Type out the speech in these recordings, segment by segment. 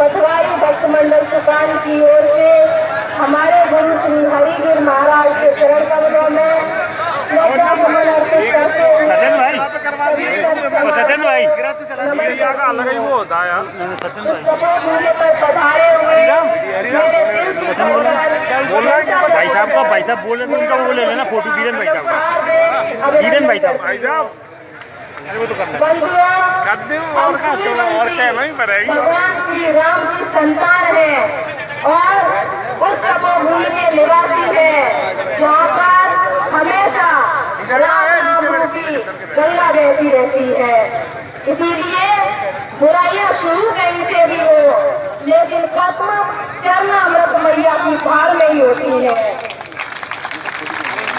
पटवारी भक्त मंडल सुकान की ओर से हमारे गुरु श्री हरिगिर महाराज के चरण कमलों में श्रद्धासुमन अर्पित करते हुए सत्यन भाई वो होता है भूमि पर पधारे हुए भाई साहब बोले तो उनका वो ले लेना फोटो बीरन भाई साहब वो तो करना भगवान श्री राम की संतान है और उस तपोभूमि के निवासी है जहाँ पर हमेशा की गंगा बहती रहती है। इसीलिए बुराइयां शुरू कहीं से भी हो, लेकिन खत्म चरणामृत मैया की भार में ही होती है।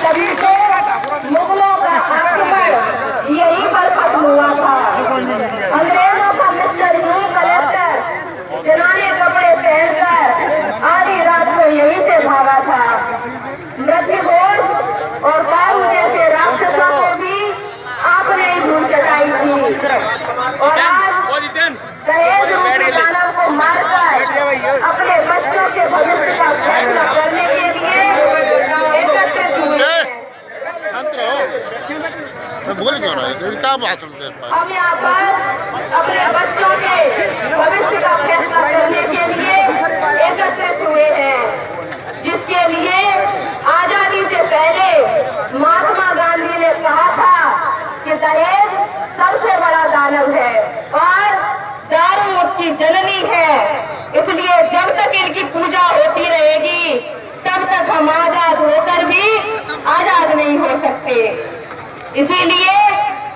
तभी तो मुगलों का आक्रमण यहीं पर खत्म हुआ था। अंग्रेजों का मिस्टर यूं कलेक्टर जनाने कपड़े पहनकर आधी रात को यहीं से भागा था। मृत्युघोष और बारू जैसे राक्षसों को भी आपने ही धूल चटाई थी और आज दहेज रूपी दानव को मारकर अपने बच्चों के भविष्य का फैसला करने के लिए एकत्रित हुए हैं। हम यहाँ पर अपने बच्चों के भविष्य का फैसला करने के लिए एकत्रित हुए हैं, जिसके लिए आजादी से पहले महात्मा गांधी ने कहा था कि दहेज सबसे बड़ा दानव है और दारू उसकी जननी है। इसलिए जब तक इनकी पूजा होती रहेगी तब तक हम आजाद होकर भी आजाद नहीं हो सकते। इसीलिए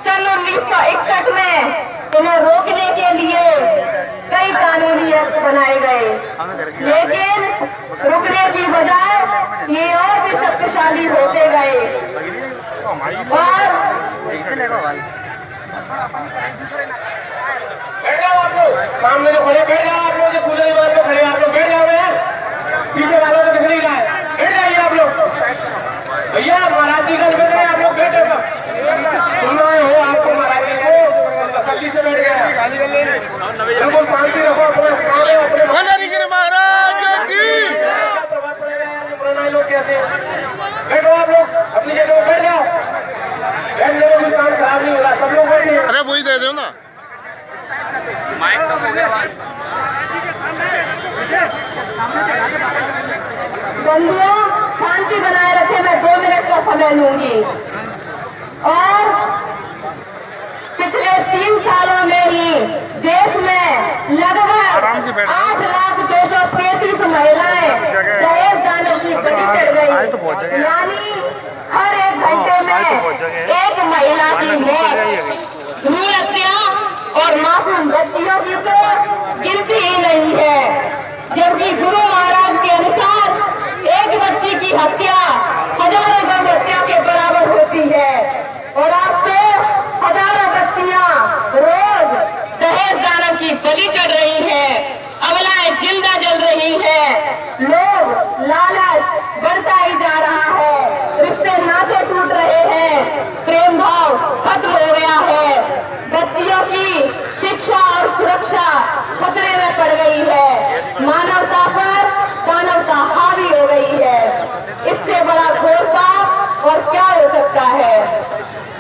सन 1961 में इन्हें रोकने के लिए कई कानूनी एक्ट बनाए गए, लेकिन रुकने की बजाय ये और भी शक्तिशाली होते गए और सामने जो खड़े बैठ जाओ आप लोग, जो पूजा विभाग में खड़े आप लोग बैठ जाओ यार, पीछे वालों को दिख नहीं रहा है, बैठ जाइए आप लोग। भैया महाराज जी का निवेदन है, आप लोग बैठे सुन रहे हो, आपको महाराज जी को तसल्ली से बैठ गए, बिल्कुल शांति रखो, अपने स्थान है, अपने महाराज की प्रभाव पड़ेगा यार, पुराना लोग कहते हैं। बैठो आप लोग अपनी जगह बैठ जाओ, बैठने में कोई काम खराब नहीं हो रहा, सब लोग बैठिए। अरे वही दे दो ना बंधुओं, शांति बनाए रखे, मैं 2 मिनट का समय लूंगी। और पिछले 3 सालों में ही देश में लगभग 8,233 महिलाएं दहेज दानव की बलि चढ़ गई, यानी हर 1 घंटे में 1 महिला की मौत। भ्रूण हत्या और मासूम बच्चियों की तो गिनती ही नहीं है, जबकि गुरु महाराज के अनुसार एक बच्ची की हत्या हजारों गौ हत्या के बराबर होती है। और आज तो हजारों बच्चियां रोज दहेज दानव की बलि चढ़ रही हैं, अबलाएं जिंदा जल रही हैं, लोग लालच बढ़ता ही जा रहा है, रिश्ते नाते टूट रहे हैं, प्रेम भाव खत्म हो गया है, बच्चियों की शिक्षा और सुरक्षा खतरे में पड़ गई है, मानवता पर मानवता हावी हो गई है। इससे बड़ा घोर पाप और क्या हो सकता है।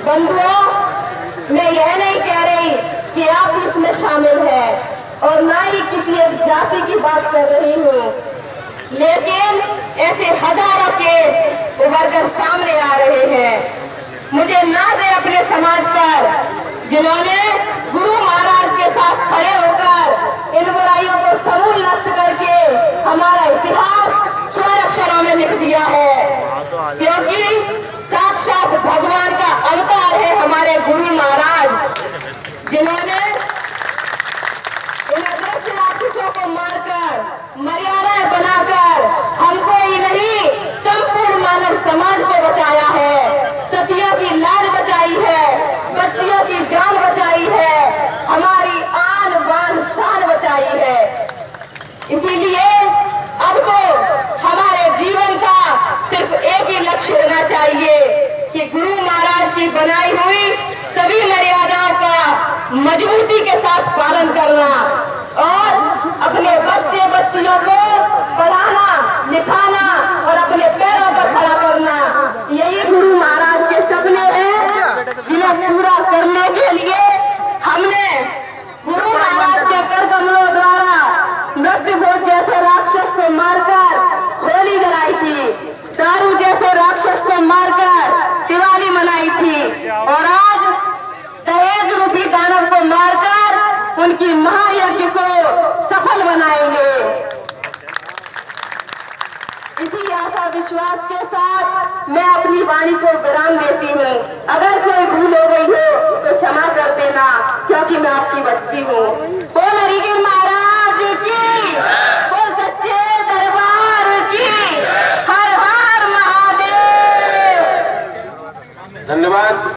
बंधुओं, मैं यह नहीं कह रही कि आप इसमें शामिल हैं और ना ही किसी एक जाति की बात कर रही हूँ, लेकिन ऐसे हजारों केस उभर कर सामने आ रहे हैं। मुझे नाज है अपने समाज पर, जिन्होंने गुरु महाराज के साथ खड़े होकर इन बुराइयों को समूल नष्ट करके हमारा इतिहास स्वर्ण अक्षरों में लिख दिया है, क्योंकि साक्षात भगवान का अवतार है हमारे गुरु महाराज, जिन्होंने इन अदृश्य राक्षसों को मारकर मर्यादाएं बनाकर हमको ही नहीं संपूर्ण मानव समाज को बचाया है, सतियों की लाज बचाई है, बच्चियों की जान बचाई है, हमारी आन बान शान बचाई है। इसीलिए अब तो हमारे जीवन का सिर्फ एक ही लक्ष्य होना चाहिए कि गुरु महाराज की बनाई हुई सभी मर्यादाओं का मजबूती के साथ पालन करना, और अपने बच्चे बच्चियों को पढ़ाना लिखाना और अपने पैरों पर खड़ा करना, यही गुरु महाराज के सपने हैं, जिन्हें पूरा करने के लिए हमने गुरु महाराज के कर कमलों द्वारा मृत्युभोज जैसे राक्षस को मारकर होली जलाई थी, दारू जैसे राक्षस को मारकर दिवाली मनाई थी, और आज दहेज रूपी दानव को मारकर उनकी महायज्ञ को सफल बनाएंगे। इसी आशा विश्वास के साथ मैं अपनी वाणी को विराम देती हूँ। अगर कोई भूल हो गई हो तो क्षमा कर देना, क्योंकि मैं आपकी बच्ची हूँ। बोल हरिगिर महाराज की, बोल सच्चे दरबार की, हर हर महादेव। धन्यवाद।